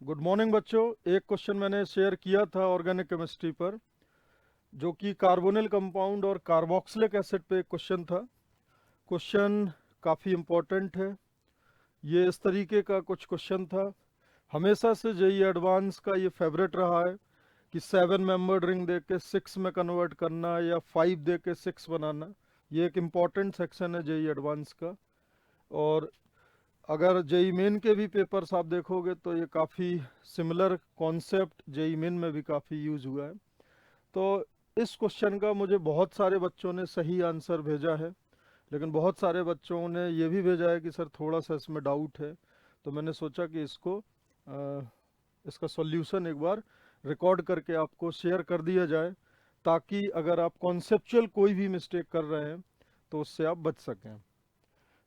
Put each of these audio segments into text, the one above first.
Good morning बच्चों। एक question मैंने शेयर किया था ऑर्गेनिक केमिस्ट्री पर, जो कि कार्बोनिल कंपाउंड और कार्बोक्सिलिक एसिड पे एक क्वेश्चन था। क्वेश्चन काफ़ी इम्पोर्टेंट है। ये इस तरीके का कुछ क्वेश्चन था। हमेशा से जेई एडवांस का ये फेवरेट रहा है कि 7 मेंबर्ड रिंग दे के 6 में कन्वर्ट करना या 5 दे के 6 बनाना। ये एक इम्पॉर्टेंट सेक्शन है जेई एडवांस का। और अगर जेई मेन के भी पेपर्स आप देखोगे तो ये काफ़ी सिमिलर कॉन्सेप्ट जेई मेन में भी काफ़ी यूज हुआ है। तो इस क्वेश्चन का मुझे बहुत सारे बच्चों ने सही आंसर भेजा है, लेकिन बहुत सारे बच्चों ने ये भी भेजा है कि सर थोड़ा सा इसमें डाउट है। तो मैंने सोचा कि इसका सॉल्यूशन एक बार रिकॉर्ड करके आपको शेयर कर दिया जाए, ताकि अगर आप कॉन्सेप्चुअल कोई भी मिस्टेक कर रहे हैं तो उससे आप बच सकें।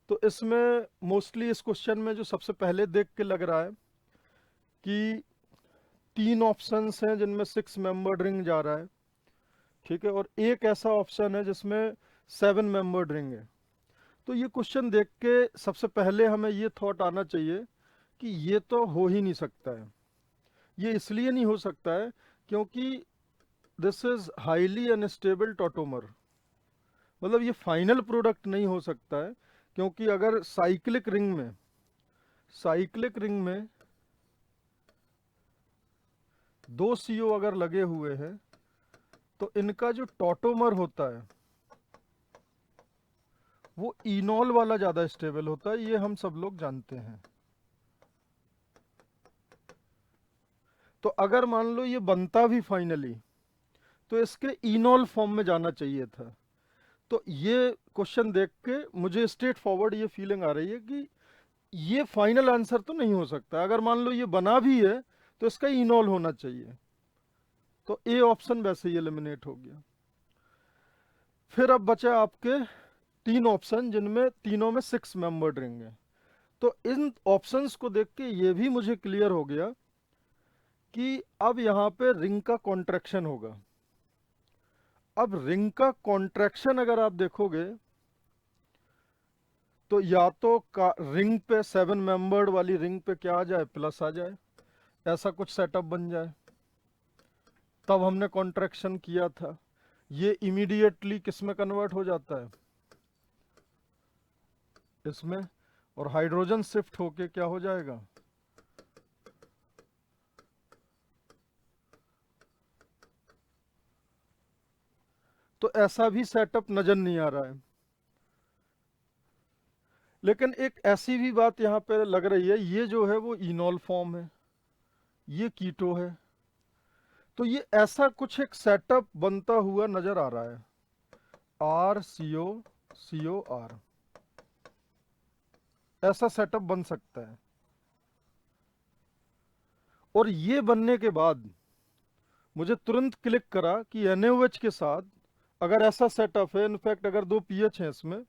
तो इसमें मोस्टली इस क्वेश्चन में जो सबसे पहले देख के लग रहा है कि 3 ऑप्शंस हैं जिनमें 6 मेंबर्ड रिंग जा रहा है, ठीक है, और एक ऐसा ऑप्शन है जिसमें 7 मेंबर्ड रिंग है। तो ये क्वेश्चन देख के सबसे पहले हमें ये थॉट आना चाहिए कि ये तो हो ही नहीं सकता है। ये इसलिए नहीं हो सकता है क्योंकि this is highly unstable tautomer, मतलब ये फाइनल प्रोडक्ट नहीं हो सकता है। क्योंकि अगर साइक्लिक रिंग में 2 CO अगर लगे हुए हैं तो इनका जो टॉटोमर होता है वो इनॉल वाला ज़्यादा स्टेबल होता है, ये हम सब लोग जानते हैं। तो अगर मान लो ये बनता भी फाइनली तो इसके इनॉल फॉर्म में जाना चाहिए था। तो ये क्वेश्चन देख के मुझे स्ट्रेट फॉरवर्ड ये फीलिंग आ रही है कि ये फाइनल आंसर तो नहीं हो सकता। अगर मान लो ये बना भी है तो इसका इनॉल होना चाहिए। तो ए ऑप्शन वैसे ही एलिमिनेट हो गया। फिर अब बचा आपके 3 ऑप्शन जिनमें तीनों में 6 मेंबर्ड रिंग है। तो इन ऑप्शंस को देख के ये भी मुझे क्लियर हो गया कि अब यहाँ पे रिंग का कॉन्ट्रैक्शन होगा। अब रिंग का कॉन्ट्रैक्शन अगर आप देखोगे तो या तो रिंग पे 7 मेंबर्ड वाली रिंग पे क्या आ जाए, प्लस आ जाए, ऐसा कुछ सेटअप बन जाए। तब हमने कॉन्ट्रैक्शन किया था, ये इमीडिएटली किस में कन्वर्ट हो जाता है, इसमें, और हाइड्रोजन शिफ्ट होके क्या हो जाएगा, तो ऐसा भी सेटअप नजर नहीं आ रहा है। लेकिन एक ऐसी भी बात यहाँ पे लग रही है, ये जो है वो इनॉल फॉर्म है, ये कीटो है। तो ये ऐसा कुछ एक सेटअप बनता हुआ नजर आ रहा है, RCO COR, ऐसा सेटअप बन सकता है। और ये बनने के बाद मुझे तुरंत क्लिक करा कि NaOH के साथ अगर ऐसा सेटअप है, इनफैक्ट अगर 2 pH हैं इसमें,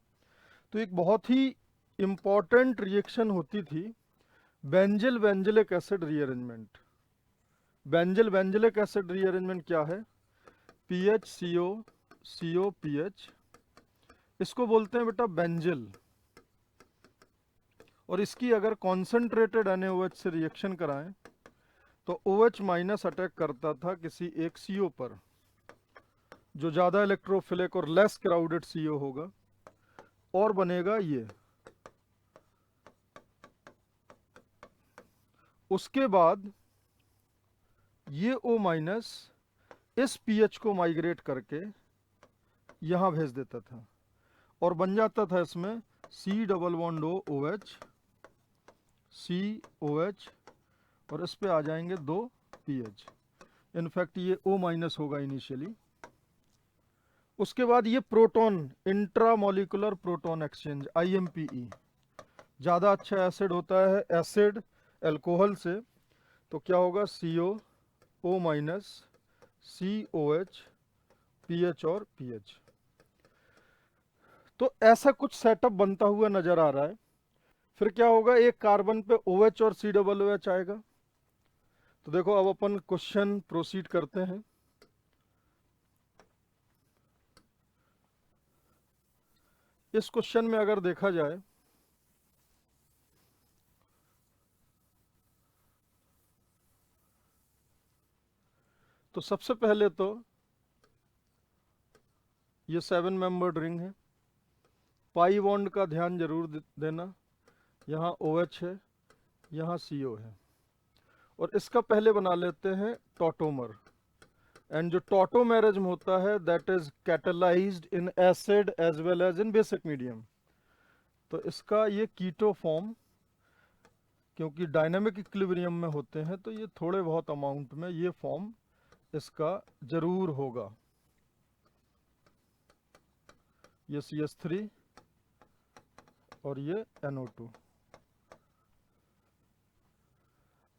तो एक बहुत ही इंपॉर्टेंट रिएक्शन होती थी, benzyl benzylic acid rearrangement. Benzyl benzylic acid rearrangement क्या है, PHCO COPH, इसको बोलते हैं बेटा बेंजिल। और इसकी अगर कॉन्सेंट्रेटेड NaOH से रिएक्शन कराएं तो OH माइनस अटैक करता था किसी एक CO पर, जो ज़्यादा इलेक्ट्रोफिलिक और लेस क्राउडेड CO होगा, और बनेगा ये। उसके बाद ये O माइनस इस पीएच को माइग्रेट करके यहाँ भेज देता था और बन जाता था इसमें C+O COH, और इस पे आ जाएंगे 2 पीएच। इनफैक्ट ये O माइनस होगा इनिशियली। उसके बाद ये proton, intramolecular proton exchange, IMPE, ज़्यादा अच्छा एसिड होता है एसिड एल्कोहल से। तो क्या होगा, CO O minus COH PH और PH। तो ऐसा कुछ सेटअप बनता हुआ नजर आ रहा है। फिर क्या होगा, एक कार्बन पे OH और COOH आएगा। तो देखो अब अपन क्वेश्चन प्रोसीड करते हैं। इस क्वेश्चन में अगर देखा जाए तो सबसे पहले तो ये 7 मेंबर्ड रिंग है, पाई बॉन्ड का ध्यान जरूर देना, यहाँ OH है, यहाँ CO है, और इसका पहले बना लेते हैं टॉटोमर। एंड जो टॉटोमेरिज्म होता है that is catalysed in acid as well as in basic medium. तो इसका ये कीटो फॉर्म, क्योंकि डायनामिक इक्विलिब्रियम में होते हैं तो ये थोड़े बहुत अमाउंट में ये फॉर्म इसका जरूर होगा। ये CH3 और ये NO2।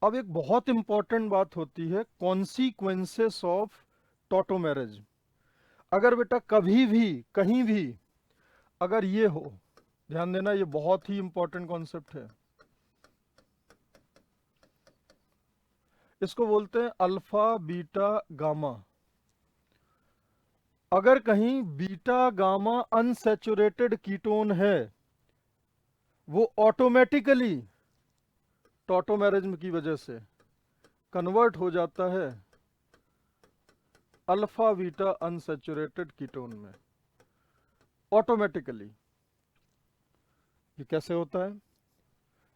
अब एक बहुत इंपॉर्टेंट बात होती है कॉन्सिक्वेंसेस ऑफ टॉटोमेरिज्म। अगर बेटा कभी भी कहीं भी अगर ये हो, ध्यान देना ये बहुत ही इंपॉर्टेंट कॉन्सेप्ट है, इसको बोलते हैं अल्फा बीटा गामा। अगर कहीं बीटा गामा अनसैचुरेटेड कीटोन है, वो ऑटोमेटिकली टॉटोमेरिज्म की वजह से कन्वर्ट हो जाता है अल्फा बीटा अनसैचुरेटेड कीटोन में, ऑटोमेटिकली। ये कैसे होता है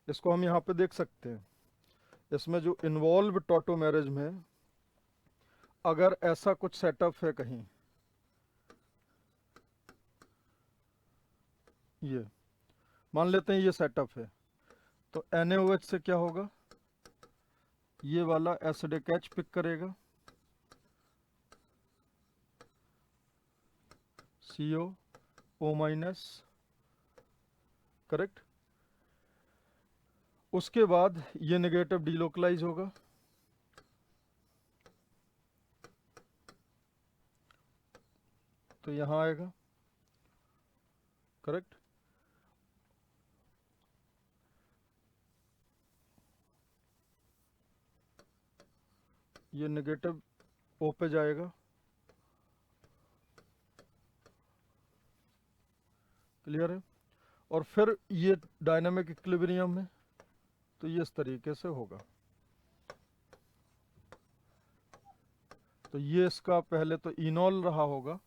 इसको हम यहाँ पे देख सकते हैं। इसमें जो इन्वॉल्व टॉटोमेरिज्म है, अगर ऐसा कुछ सेटअप है कहीं, ये मान लेते हैं ये सेटअप है, तो NaOH से क्या होगा, ये वाला एसिडिक H पिक करेगा, CO O-, करेक्ट। उसके बाद ये नेगेटिव डीलोकलाइज होगा, तो यहां आएगा, करेक्ट। ये नेगेटिव O पे जाएगा, क्लियर है। और फिर ये डायनामिक इक्विलिब्रियम है, तो ये इस तरीके से होगा। तो ये इसका पहले तो इनॉल रहा होगा,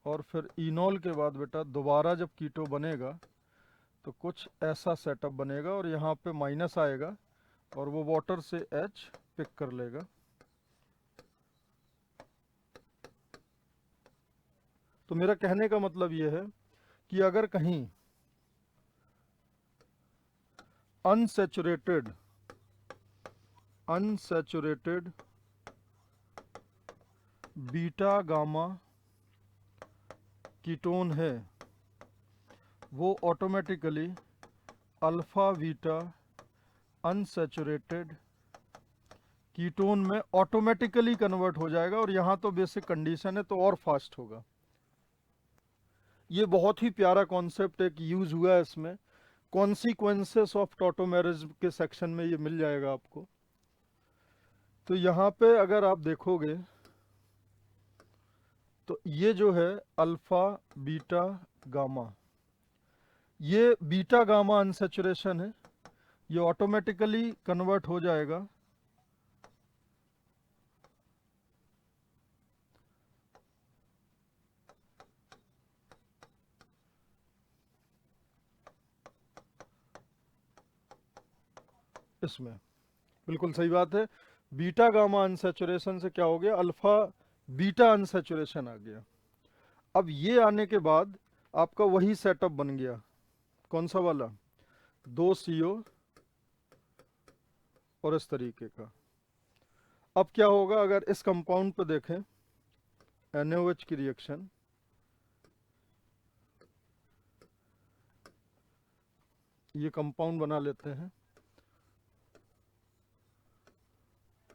और फिर इनॉल के बाद बेटा दोबारा जब कीटो बनेगा तो कुछ ऐसा सेटअप बनेगा, और यहाँ पे माइनस आएगा और वो वाटर से H पिक कर लेगा। तो मेरा कहने का मतलब ये है कि अगर कहीं अनसैचुरेटेड बीटा गामा कीटोन है, वो automatically alpha beta unsaturated ketone में ऑटोमेटिकली कन्वर्ट हो जाएगा, और यहाँ तो बेसिक कंडीशन है तो और फास्ट होगा। ये बहुत ही प्यारा कॉन्सेप्ट एक यूज हुआ है इसमें, कॉन्सिक्वेंसेस ऑफ टॉटोमेरिज्म के सेक्शन में ये मिल जाएगा आपको। तो यहाँ पे अगर आप देखोगे तो ये जो है अल्फा बीटा गामा, ये बीटा गामा अनसैचुरेशन है, ये ऑटोमेटिकली कन्वर्ट हो जाएगा इसमें। बिल्कुल सही बात है, बीटा गामा अनसैचुरेशन से क्या हो गया, अल्फा बीटा अनसैचुरेशन आ गया। अब ये आने के बाद आपका वही सेटअप बन गया, कौन सा वाला, 2 CO और इस तरीके का। अब क्या होगा, अगर इस कंपाउंड पे देखें NaOH की रिएक्शन, ये कंपाउंड बना लेते हैं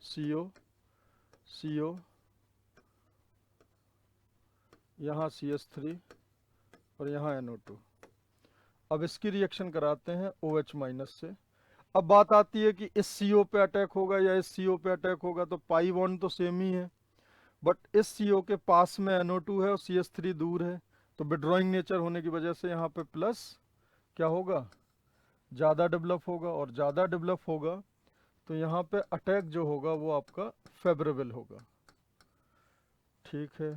CO CO, यहाँ CH3 और यहाँ NO2। अब इसकी रिएक्शन कराते हैं OH- से। अब बात आती है कि इस CO पे अटैक होगा या इस CO पे अटैक होगा, तो पाई बॉन्ड तो सेम ही है, बट इस CO के पास में NO2 है और CH3 दूर है, तो विड्रॉइंग नेचर होने की वजह से यहाँ पे प्लस क्या होगा, ज़्यादा डेवलप होगा, और ज़्यादा डेवलप होगा तो यहाँ पे अटैक जो होगा वो आपका फेवरेबल होगा। ठीक है,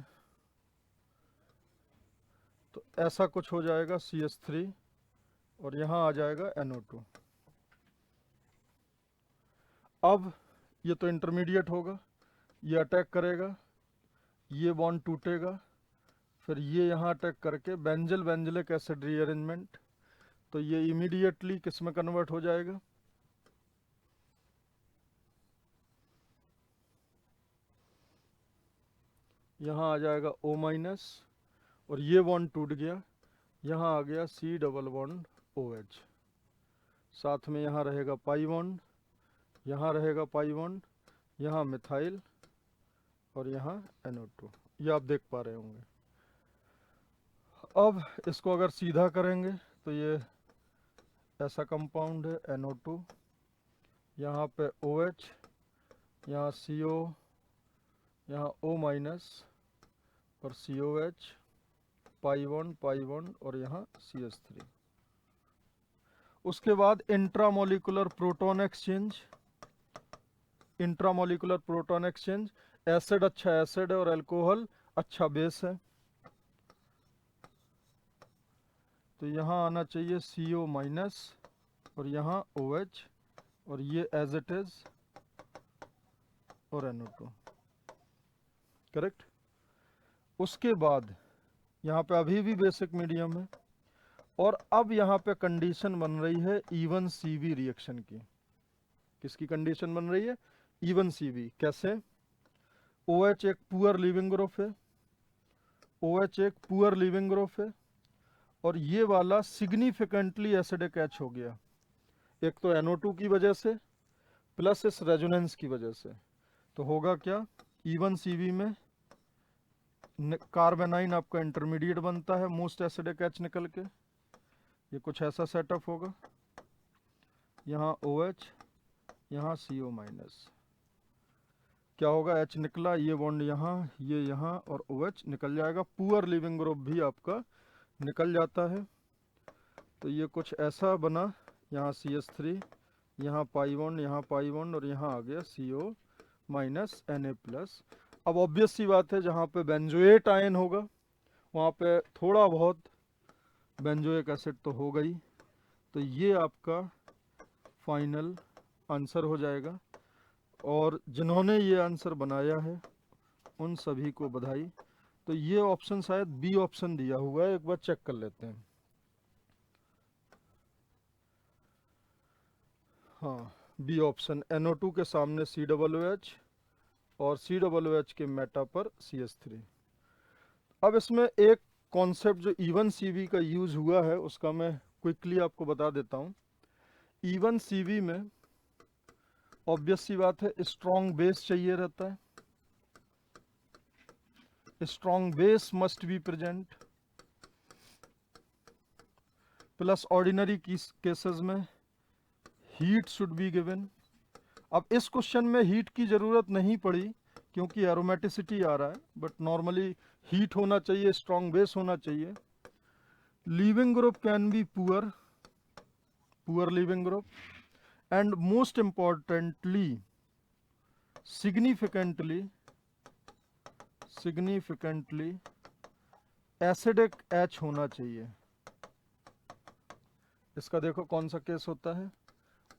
तो ऐसा कुछ हो जाएगा CH3 और यहाँ आ जाएगा NO2। अब ये तो इंटरमीडिएट होगा, ये अटैक करेगा, ये बॉन्ड टूटेगा, फिर ये यहाँ अटैक करके बेंजल बेंजलिक एसिड रीअरेंजमेंट, तो ये इमीडिएटली किस में कन्वर्ट हो जाएगा, यहाँ आ जाएगा O- और ये बॉन्ड टूट गया, यहाँ आ गया C डबल बॉन्ड OH, साथ में यहाँ रहेगा पाई बॉन्ड, यहाँ रहेगा पाई बॉन्ड, यहाँ मिथाइल और यहाँ NO2, ये आप देख पा रहे होंगे। अब इसको अगर सीधा करेंगे तो ये ऐसा कंपाउंड है NO2, यहाँ पे OH, यहाँ CO, यहाँ O- और COH, पाई बॉन्ड और यहाँ CH3। उसके बाद intramolecular proton exchange, intramolecular proton exchange, acid अच्छा एसिड है और अल्कोहल अच्छा बेस है, तो यहाँ आना चाहिए CO- और यहाँ OH और ये एज इट इज और NO2, करेक्ट। उसके बाद यहाँ पे अभी भी बेसिक मीडियम है और अब यहाँ पे कंडीशन बन रही है इवन CV रिएक्शन की। किसकी कंडीशन बन रही है? Even CV। कैसे? OH एक पुअर लीविंग ग्रुप है, OH एक पुअर लीविंग ग्रुप है और ये वाला सिग्निफिकेंटली एसिडिक H हो गया, एक तो NO2 की वजह से प्लस इस रेजोनेंस की वजह से। तो होगा क्या, इवन CV में कार्बेनाइन आपका इंटरमीडिएट बनता है मोस्ट एसिडिक H निकल के, ये कुछ ऐसा सेटअप होगा, यहाँ OH, यहाँ CO-। क्या होगा, H निकला, ये बॉन्ड यहाँ, ये यहाँ और OH निकल जाएगा, पुअर लिविंग ग्रुप भी आपका निकल जाता है। तो ये कुछ ऐसा बना, यहाँ CH3, यहाँ पाई बॉन्ड, यहाँ पाई बॉन्ड और यहाँ आ गया CO- Na+। अब ऑब्वियस सी बात है, जहाँ पे बेंजोएट आयन होगा वहाँ पे थोड़ा बहुत बेंजोइक एसिड तो होगा ही, तो ये आपका फाइनल आंसर हो जाएगा। और जिन्होंने ये आंसर बनाया है उन सभी को बधाई। तो ये ऑप्शन शायद बी ऑप्शन दिया हुआ है, एक बार चेक कर लेते हैं। हाँ, बी ऑप्शन, NO2 के सामने COOH और COOH के मेटा पर CH3। अब इसमें एक कॉन्सेप्ट जो इवन CV का यूज हुआ है उसका मैं क्विकली आपको बता देता हूँ। इवन CV में ऑब्वियस सी बात है स्ट्रॉन्ग बेस चाहिए रहता है, strong base must be present, plus ordinary cases में हीट शुड बी गिवन। अब इस क्वेश्चन में हीट की जरूरत नहीं पड़ी क्योंकि एरोमेटिसिटी आ रहा है, बट नॉर्मली हीट होना चाहिए, स्ट्रॉन्ग बेस होना चाहिए। Leaving group can be poor, poor leaving group, and most importantly significantly acidic H होना चाहिए। इसका देखो कौन सा केस होता है,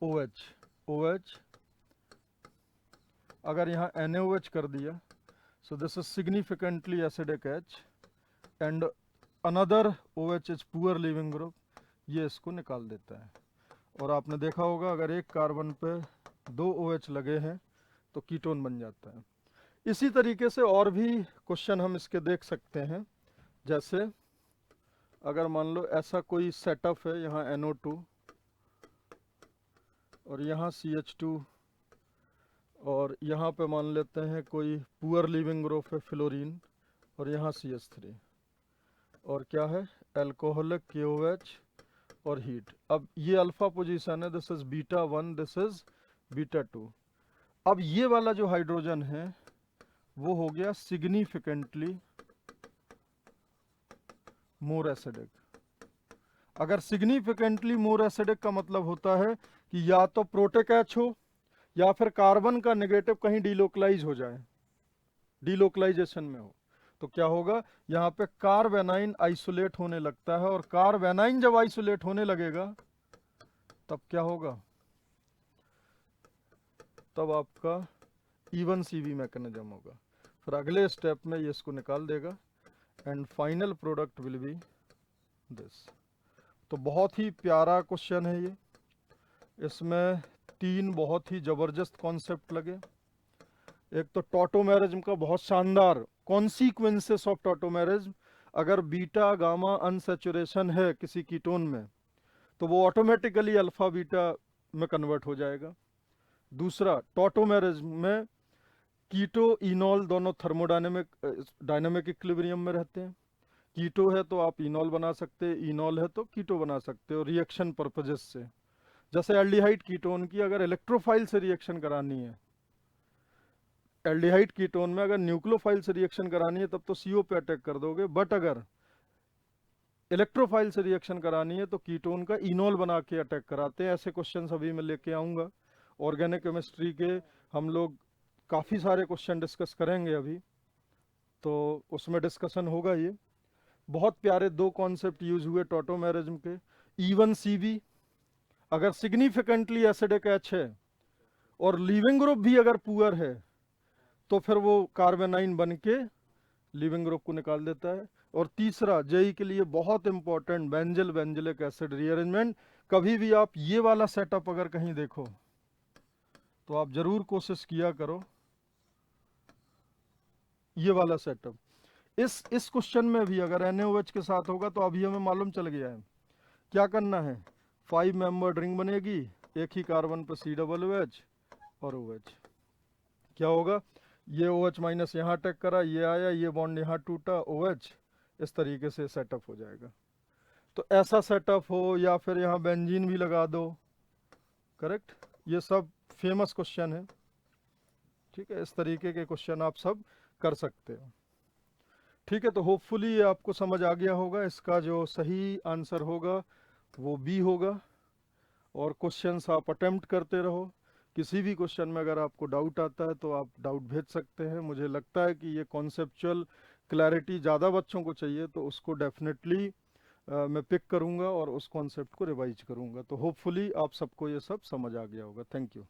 OH, अगर यहाँ NaOH कर दिया, so this is significantly acidic H and another OH is poor leaving group, ये इसको निकाल देता है। और आपने देखा होगा अगर एक कार्बन पे 2 OH लगे हैं तो कीटोन बन जाता है। इसी तरीके से और भी क्वेश्चन हम इसके देख सकते हैं, जैसे अगर मान लो ऐसा कोई सेटअप है, यहाँ NO2 और यहाँ CH2 और यहाँ पे मान लेते हैं कोई पुअर लिविंग ग्रुप है फ्लोरीन और यहाँ CH3 और क्या है अल्कोहलिक KOH और हीट। अब ये अल्फा पोजीशन है, दिस इज β1, दिस इज β2। अब ये वाला जो हाइड्रोजन है वो हो गया सिग्निफिकेंटली मोर एसिडिक। अगर सिग्निफिकेंटली मोर एसिडिक का मतलब होता है कि या तो प्रोटिक H हो या फिर कार्बन का नेगेटिव कहीं डिलोकलाइज हो जाए, डीलोकलाइजेशन में हो, तो क्या होगा, यहाँ पे कार्बेनाइन आइसोलेट होने लगता है, और कार्बेनाइन जब आइसोलेट होने लगेगा तब क्या होगा, तब आपका इवन सीवी मैकेनिज्म होगा। फिर अगले स्टेप में ये इसको निकाल देगा and final product will be this. तो बहुत ही प्यारा क्वेश्चन है ये, इसमें 3 बहुत ही जबरदस्त कॉन्सेप्ट लगे। एक तो टॉटोमेरिज्म का बहुत शानदार कॉन्सिक्वेंसेस ऑफ टॉटोमेरिज्म, अगर बीटा गामा अनसैचुरेशन है किसी कीटोन में तो वो ऑटोमेटिकली अल्फा बीटा में कन्वर्ट हो जाएगा। दूसरा, टॉटोमेरिज्म में कीटो इनॉल दोनों थर्मोडायनेमिक डायनेमिक इक्विलिब्रियम में रहते हैं। कीटो है तो आप इनॉल बना सकते हैं, इनॉल है तो कीटो बना सकते हो रिएक्शन पर्पजेस से। जैसे एल्डिहाइड कीटोन की अगर इलेक्ट्रोफाइल से रिएक्शन करानी है, एल्डिहाइड कीटोन में अगर न्यूक्लियोफाइल से रिएक्शन करानी है तब तो सीओ पे अटैक कर दोगे, बट अगर इलेक्ट्रोफाइल से रिएक्शन करानी है तो कीटोन का इनॉल बना के अटैक कराते हैं। ऐसे क्वेश्चन अभी मैं लेके आऊँगा। ऑर्गेनिक केमिस्ट्री के हम लोग काफ़ी सारे क्वेश्चन डिस्कस करेंगे अभी, तो उसमें डिस्कशन होगा। ये बहुत प्यारे 2 कॉन्सेप्ट यूज हुए टॉटोमेरिज्म के। इवन सीबी, अगर सिग्निफिकेंटली एसिडिक एच है और लीविंग ग्रुप भी अगर पुअर है तो फिर वो कार्बेनाइन बन के लीविंग ग्रुप को निकाल देता है। और तीसरा, जेई के लिए बहुत इंपॉर्टेंट, बेंजल बेंजलिक एसिड रीअरेंजमेंट। कभी भी आप ये वाला सेटअप अगर कहीं देखो तो आप जरूर कोशिश किया करो, ये वाला सेटअप। इस क्वेश्चन में भी अगर NaOH के साथ होगा तो अभी हमें मालूम चल गया है क्या करना है। 5 मेंबर्ड रिंग बनेगी, एक ही कार्बन पर COOH और OH। क्या होगा, ये OH माइनस यहाँ अटैक करा, ये आया, ये बॉन्ड यहाँ टूटा, OH, इस तरीके से सेटअप हो जाएगा। तो ऐसा सेटअप हो या फिर यहाँ बेंजीन भी लगा दो, करेक्ट, ये सब फेमस क्वेश्चन है। ठीक है, इस तरीके के क्वेश्चन आप सब कर सकते हो। ठीक है, तो होपफुली ये आपको समझ आ गया होगा। इसका जो सही आंसर होगा वो बी होगा। और क्वेश्चंस आप अटेम्प्ट करते रहो। किसी भी क्वेश्चन में अगर आपको डाउट आता है तो आप डाउट भेज सकते हैं। मुझे लगता है कि ये कॉन्सेप्चुअल क्लैरिटी ज़्यादा बच्चों को चाहिए, तो उसको डेफिनेटली मैं पिक करूंगा और उस कॉन्सेप्ट को रिवाइज करूंगा। तो होपफुली आप सबको ये सब समझ आ गया होगा। Thank you.